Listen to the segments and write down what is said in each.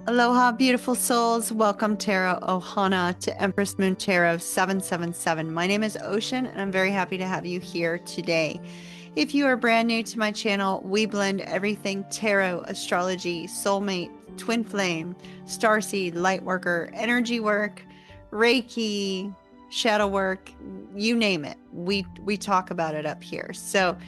Aloha, beautiful souls. Welcome, Tarot Ohana, to Empress Moon Tarot 777. My name is Ocean, and I'm very happy to have you here today. If you are brand new to my channel, we blend everything tarot, astrology, soulmate, twin flame, starseed, light worker, energy work, Reiki, shadow work, you name it. We talk about it up here. So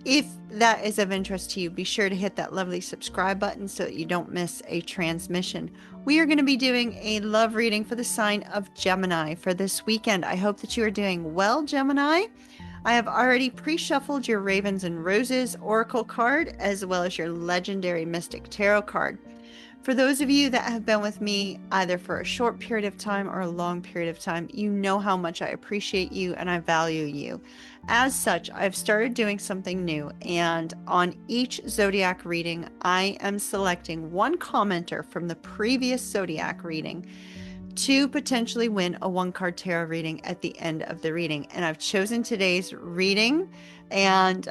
if that is of interest to you, be sure to hit that lovely subscribe button so that you don't miss a transmission. We are going to be doing a love reading for the sign of Gemini for this weekend. I hope that you are doing well, Gemini. I have already pre-shuffled your Ravens and Roses Oracle card, as well as your Legendary Mystic Tarot card. For those of you that have been with me either for a short period of time or a long period of time, you know how much I appreciate you and I value you. As such, I've started doing something new, and on each zodiac reading, I am selecting one commenter from the previous zodiac reading to potentially win a one-card tarot reading at the end of the reading. And I've chosen today's reading, and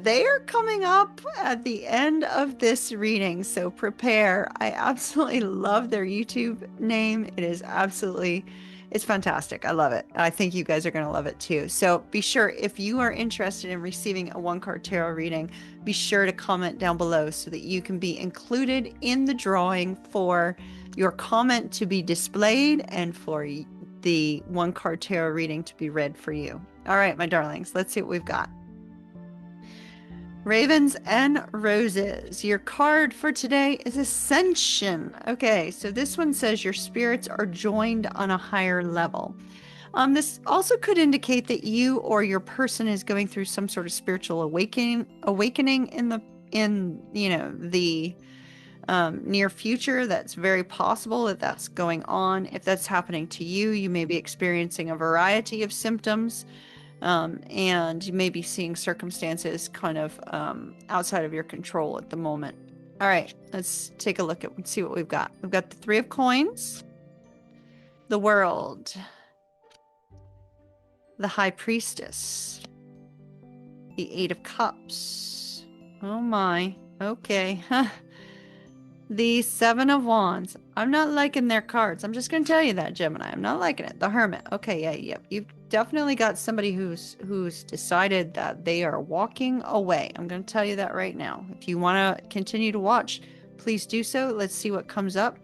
they are coming up at the end of this reading, so prepare. I absolutely love their YouTube name. It's fantastic. I love it. I think you guys are going to love it too. So be sure, if you are interested in receiving a one-card tarot reading, be sure to comment down below so that you can be included in the drawing for your comment to be displayed and for the one-card tarot reading to be read for you. All right, my darlings, let's see what we've got. Ravens and Roses. Your card for today is Ascension. Okay, so this one says your spirits are joined on a higher level. This also could indicate that you or your person is going through some sort of spiritual awakening in the near future. That's very possible that that's going on. If that's happening to you, you may be experiencing a variety of symptoms. And you may be seeing circumstances kind of outside of your control at the moment. All right, let's take a look at see what we've got. We've got the Three of Coins, the World, the High Priestess, the Eight of Cups. Oh my, okay. The Seven of Wands. I'm not liking their cards. I'm just going to tell you that, Gemini. I'm not liking it. The Hermit. Okay, yeah. You've definitely got somebody who's decided that they are walking away. I'm going to tell you that right now. If you want to continue to watch, please do so. Let's see what comes up.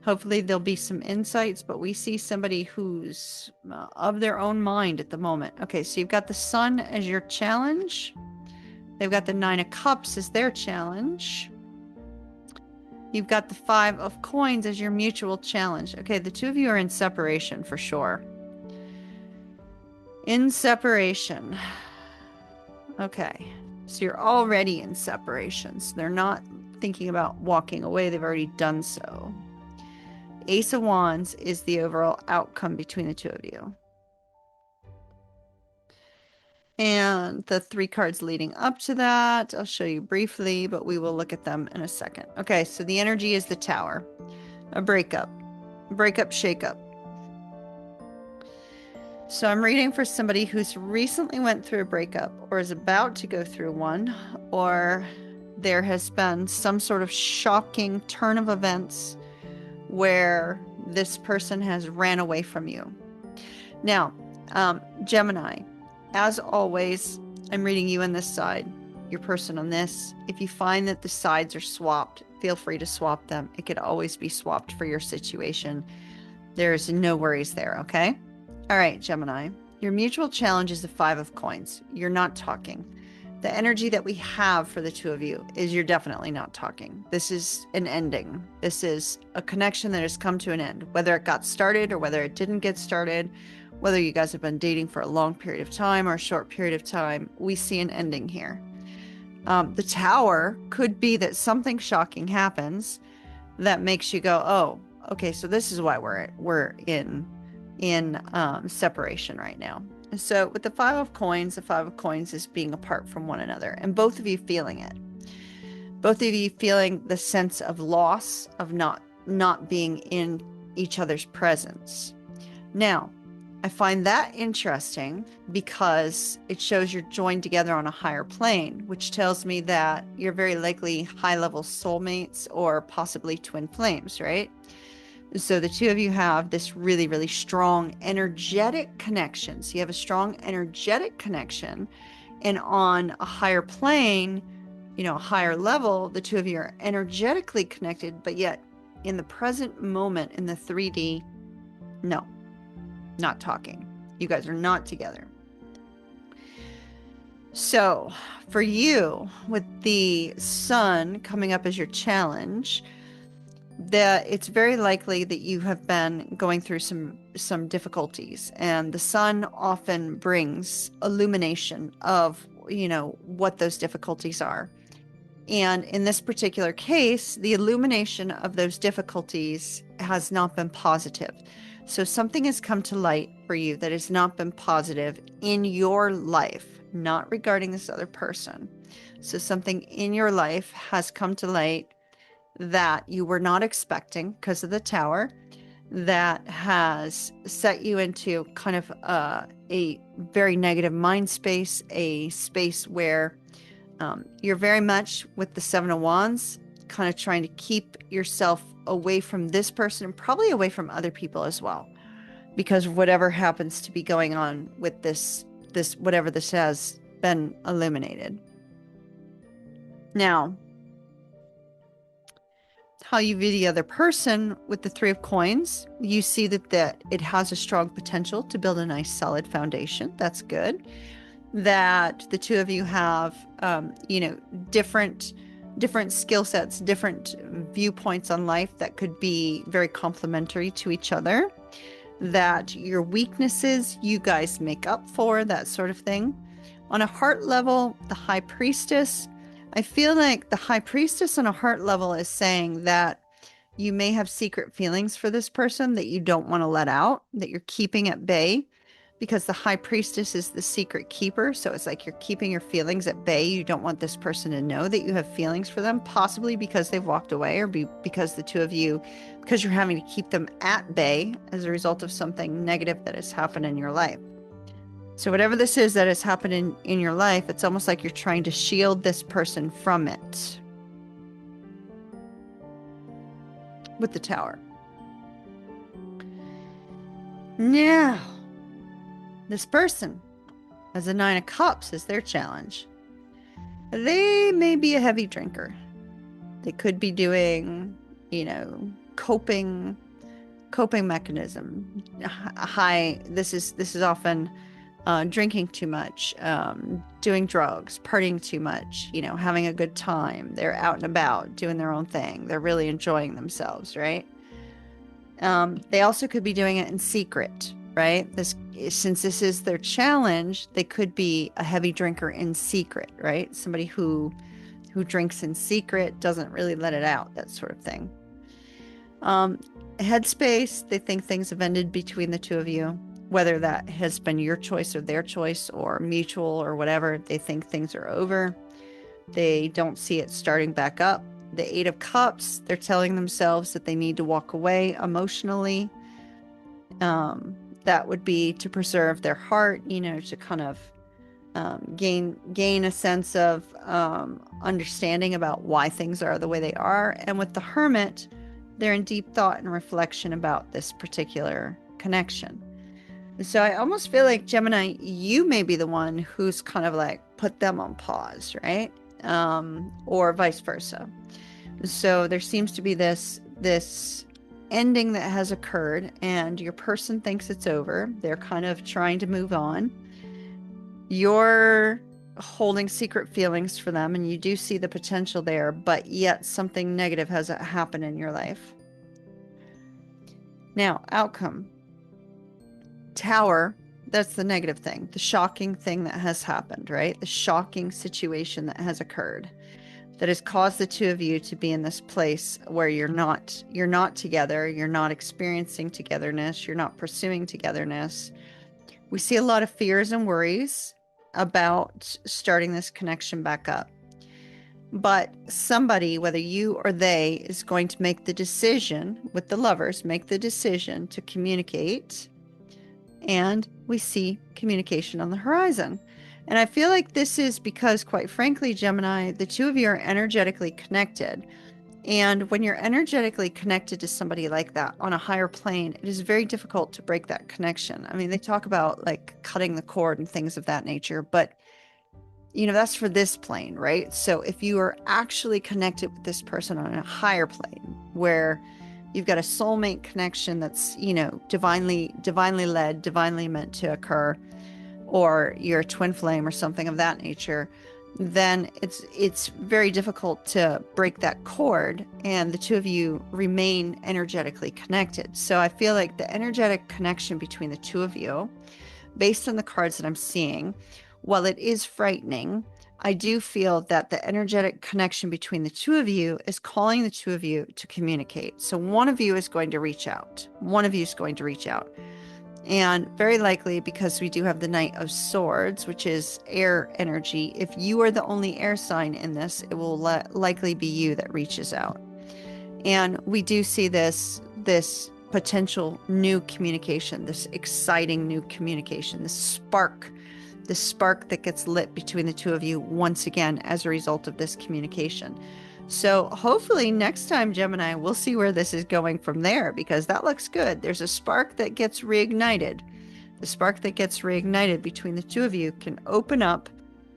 Hopefully there'll be some insights, but we see somebody who's of their own mind at the moment. Okay, so you've got the Sun as your challenge. They've got the Nine of Cups as their challenge. You've got the Five of Coins as your mutual challenge. Okay, the two of you are in separation for sure. In separation. Okay, so you're already in separation. So they're not thinking about walking away. They've already done so. Ace of Wands is the overall outcome between the two of you. And the three cards leading up to that, I'll show you briefly, but we will look at them in a second. Okay, so the energy is the Tower. A breakup, shakeup. So I'm reading for somebody who's recently went through a breakup or is about to go through one, or there has been some sort of shocking turn of events where this person has ran away from you. Now, Gemini, as always, I'm reading you on this side, your person on this. If you find that the sides are swapped, feel free to swap them. It could always be swapped for your situation. There's no worries there, okay? All right, Gemini, your mutual challenge is the Five of Coins. You're not talking. The energy that we have for the two of you is you're definitely not talking. This is an ending. This is a connection that has come to an end, whether it got started or whether it didn't get started. Whether you guys have been dating for a long period of time or a short period of time, we see an ending here. The Tower could be that something shocking happens that makes you go, oh, okay, so this is why we're in separation right now. And so with the Five of Coins, the Five of Coins is being apart from one another, and both of you feeling it. Both of you feeling the sense of loss of not being in each other's presence. Now, I find that interesting because it shows you're joined together on a higher plane, which tells me that you're very likely high-level soulmates or possibly twin flames, right? So the two of you have this really, really strong energetic connection. So you have a strong energetic connection, and on a higher plane, a higher level, the two of you are energetically connected, but yet in the present moment in the 3D, no, not talking. You guys are not together. So for you, with the sun coming up as your challenge, that it's very likely that you have been going through some difficulties, and the sun often brings illumination of what those difficulties are. And in this particular case, the illumination of those difficulties has not been positive. So something has come to light for you that has not been positive in your life, not regarding this other person. So something in your life has come to light that you were not expecting because of the tower, that has set you into kind of a very negative mind space, a space where you're very much with the Seven of Wands, kind of trying to keep yourself away from this person and probably away from other people as well, because of whatever happens to be going on with this whatever this has been illuminated. Now, how you view the other person with the Three of Coins, you see that it has a strong potential to build a nice solid foundation. That's good. That the two of you have, different skill sets, different viewpoints on life that could be very complementary to each other. That your weaknesses you guys make up for, that sort of thing. On a heart level, the High Priestess, I feel like the High Priestess on a heart level is saying that you may have secret feelings for this person that you don't want to let out, that you're keeping at bay, because the High Priestess is the secret keeper. So it's like you're keeping your feelings at bay. You don't want this person to know that you have feelings for them, possibly because they've walked away, or because the two of you, because you're having to keep them at bay as a result of something negative that has happened in your life. So whatever this is that has happened in your life, it's almost like you're trying to shield this person from it. With the Tower. Now, this person has a Nine of Cups as their challenge. They may be a heavy drinker. They could be doing, coping mechanism. This is often drinking too much, doing drugs, partying too much, having a good time. They're out and about doing their own thing. They're really enjoying themselves, right? They also could be doing it in secret, right? Since this is their challenge, they could be a heavy drinker in secret, right? Somebody who drinks in secret, doesn't really let it out, that sort of thing. Headspace, they think things have ended between the two of you, whether that has been your choice or their choice or mutual or whatever. They think things are over. They don't see it starting back up. The Eight of Cups, they're telling themselves that they need to walk away emotionally. That would be to preserve their heart, to kind of gain a sense of understanding about why things are the way they are. And with the Hermit, they're in deep thought and reflection about this particular connection. So I almost feel like, Gemini, you may be the one who's kind of like put them on pause, right? Or vice versa. So there seems to be this ending that has occurred, and your person thinks it's over. They're kind of trying to move on. You're holding secret feelings for them, and you do see the potential there, but yet something negative has happened in your life. Now, outcome. Tower, that's the negative thing, the shocking thing that has happened, right? The shocking situation that has occurred that has caused the two of you to be in this place where you're not together, you're not experiencing togetherness, you're not pursuing togetherness. We see a lot of fears and worries about starting this connection back up. But somebody, whether you or they, is going to make the decision, with the Lovers, make the decision to communicate and we see communication on the horizon. And I feel like this is because, quite frankly, Gemini, the two of you are energetically connected. And when you're energetically connected to somebody like that on a higher plane, it is very difficult to break that connection. I mean, they talk about like cutting the cord and things of that nature, but that's for this plane, right? So if you are actually connected with this person on a higher plane where you've got a soulmate connection that's, divinely led, divinely meant to occur, or you're a twin flame or something of that nature, then it's very difficult to break that cord, and the two of you remain energetically connected. So I feel like the energetic connection between the two of you, based on the cards that I'm seeing, while it is frightening, I do feel that the energetic connection between the two of you is calling the two of you to communicate. So one of you is going to reach out. And very likely, because we do have the Knight of Swords, which is air energy, if you are the only air sign in this, it will likely be you that reaches out. And we do see this potential new communication, this exciting new communication, this spark that gets lit between the two of you once again as a result of this communication. So hopefully next time, Gemini, we'll see where this is going from there, because that looks good. There's a spark that gets reignited. The spark that gets reignited between the two of you can open up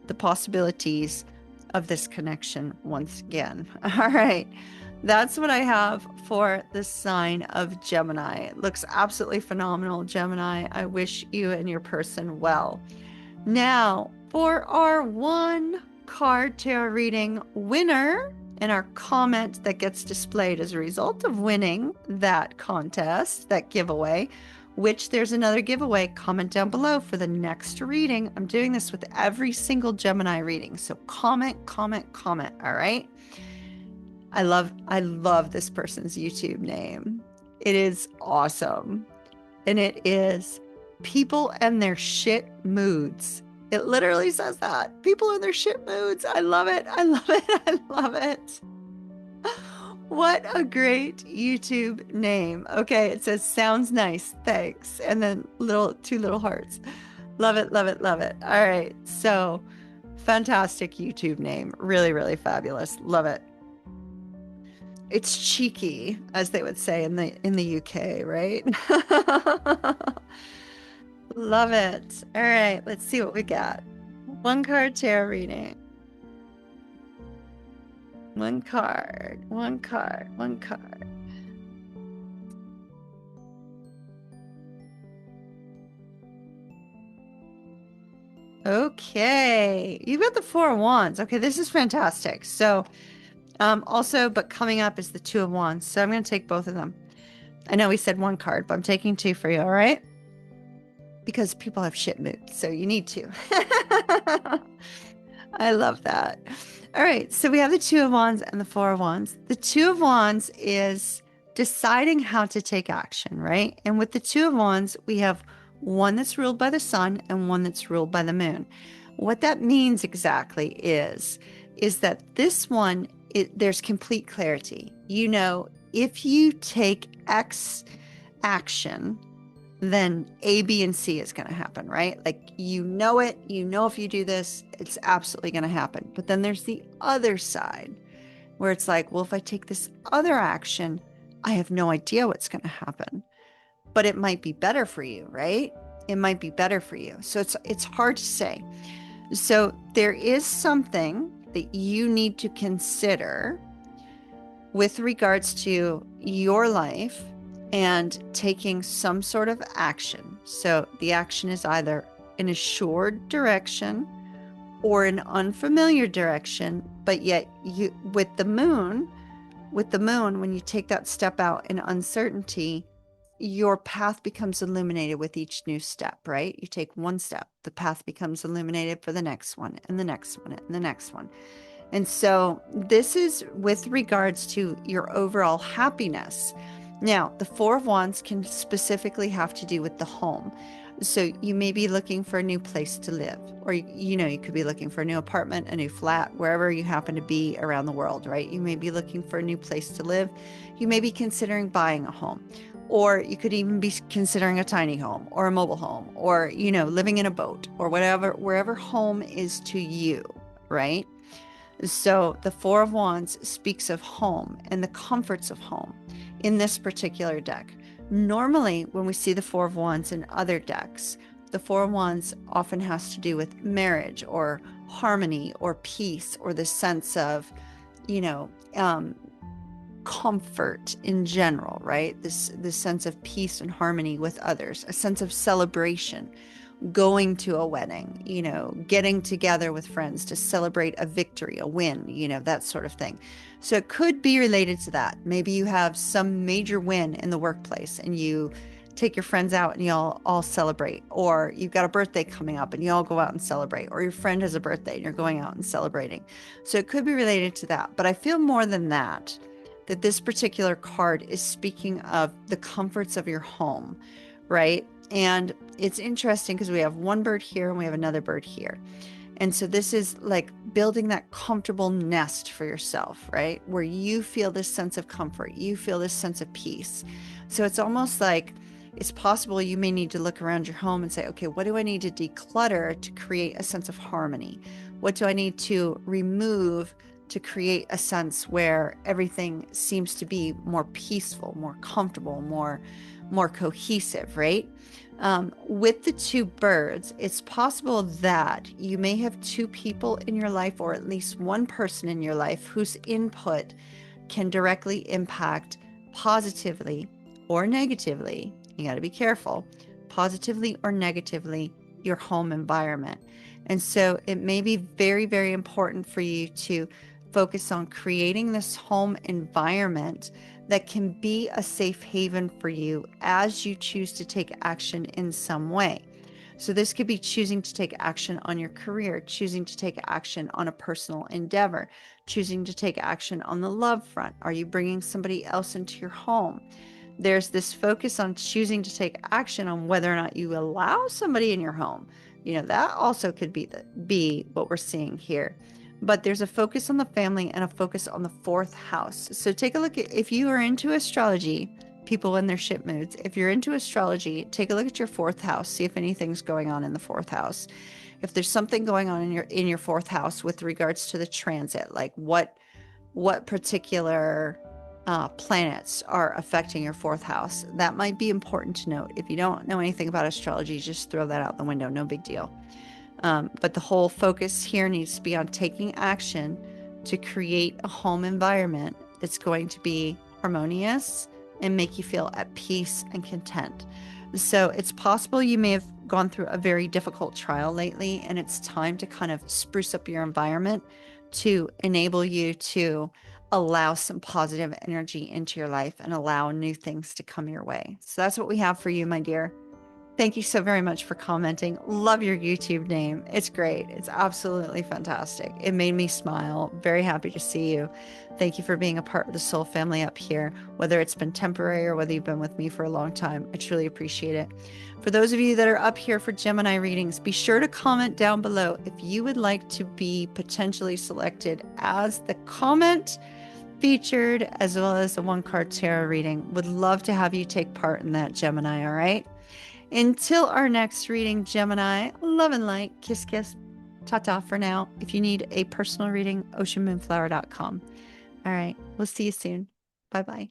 the possibilities of this connection once again. All right. That's what I have for the sign of Gemini. It looks absolutely phenomenal, Gemini. I wish you and your person well. Now, for our one card tarot reading winner, and our comment that gets displayed as a result of winning that contest, that giveaway, which there's another giveaway, comment down below for the next reading. I'm doing this with every single Gemini reading. So comment, all right? I love this person's YouTube name. It is awesome. And it is People and Their Shit Moods. It literally says that. People in their shit moods. I love it. What a great YouTube name. Okay, it says, sounds nice, thanks. And then two little hearts. Love it. All right, so fantastic YouTube name. Really, really fabulous. Love it. It's cheeky, as they would say in the UK, right? Love it. All right, let's see what we got. One card tarot reading. One card. Okay, you've got the Four of Wands. Okay, this is fantastic. So, but coming up is the Two of Wands. So I'm going to take both of them. I know we said one card, but I'm taking two for you, all right? Because people have shit moods, so you need to. I love that. All right, so we have the Two of Wands and the Four of Wands. The Two of Wands is deciding how to take action, right? And with the Two of Wands, we have one that's ruled by the sun and one that's ruled by the moon. What that means exactly is that this one, there's complete clarity. If you take X action, then A, B, and C is going to happen, right? Like, it, if you do this, it's absolutely going to happen. But then there's the other side where it's like, well, if I take this other action, I have no idea what's going to happen, but it might be better for you, right? It might be better for you. So it's hard to say. So there is something that you need to consider with regards to your life and taking some sort of action. So the action is either an assured direction or an unfamiliar direction, but yet with the moon, when you take that step out in uncertainty, your path becomes illuminated with each new step, right? You take one step, the path becomes illuminated for the next one and the next one and the next one. And so this is with regards to your overall happiness. Now, the Four of Wands can specifically have to do with the home. So you may be looking for a new place to live, or, you could be looking for a new apartment, a new flat, wherever you happen to be around the world, right? You may be looking for a new place to live. You may be considering buying a home. Or you could even be considering a tiny home or a mobile home or, living in a boat or whatever, wherever home is to you, right? So the Four of Wands speaks of home and the comforts of home in this particular deck. Normally, when we see the Four of Wands in other decks, the Four of Wands often has to do with marriage or harmony or peace or the sense of, you know, um, comfort in general, right? This sense of peace and harmony with others, a sense of celebration, going to a wedding, getting together with friends to celebrate a victory, a win, that sort of thing. So it could be related to that. Maybe you have some major win in the workplace and you take your friends out and you all celebrate, or you've got a birthday coming up and you all go out and celebrate, or your friend has a birthday and you're going out and celebrating. So it could be related to that. But I feel more than that this particular card is speaking of the comforts of your home, right? And it's interesting because we have one bird here and we have another bird here. And so this is like building that comfortable nest for yourself, right? Where you feel this sense of comfort, you feel this sense of peace. So it's almost like it's possible you may need to look around your home and say, okay, what do I need to declutter to create a sense of harmony? What do I need to remove to create a sense where everything seems to be more peaceful, more comfortable, more cohesive, right? With the two birds, it's possible that you may have two people in your life, or at least one person in your life, whose input can directly impact positively or negatively. You got to be careful, positively or negatively, your home environment. And so it may be very, very important for you to focus on creating this home environment that can be a safe haven for you as you choose to take action in some way. So this could be choosing to take action on your career, choosing to take action on a personal endeavor, choosing to take action on the love front. Are you bringing somebody else into your home? There's this focus on choosing to take action on whether or not you allow somebody in your home. That also could be what we're seeing here. But there's a focus on the family and a focus on the fourth house. So take a look at, if you are into astrology, people in their ship moods, if you're into astrology, take a look at your fourth house, see if anything's going on in the fourth house. If there's something going on in your fourth house with regards to the transit, like what particular planets are affecting your fourth house, that might be important to note. If you don't know anything about astrology, just throw that out the window, no big deal. But the whole focus here needs to be on taking action to create a home environment that's going to be harmonious and make you feel at peace and content. So it's possible you may have gone through a very difficult trial lately, and it's time to kind of spruce up your environment to enable you to allow some positive energy into your life and allow new things to come your way. So that's what we have for you, my dear. Thank you so very much for commenting. Love your YouTube name. It's great. It's absolutely fantastic. It made me smile. Very happy to see you. Thank you for being a part of the soul family up here, whether it's been temporary or whether you've been with me for a long time. I truly appreciate it. For those of you that are up here for Gemini readings, be sure to comment down below if you would like to be potentially selected as the comment featured, as well as the one card tarot reading. Would love to have you take part in that, Gemini. All right. Until our next reading, Gemini, love and light, kiss, kiss, ta-ta for now. If you need a personal reading, oceanmoonflower.com. All right, we'll see you soon. Bye-bye.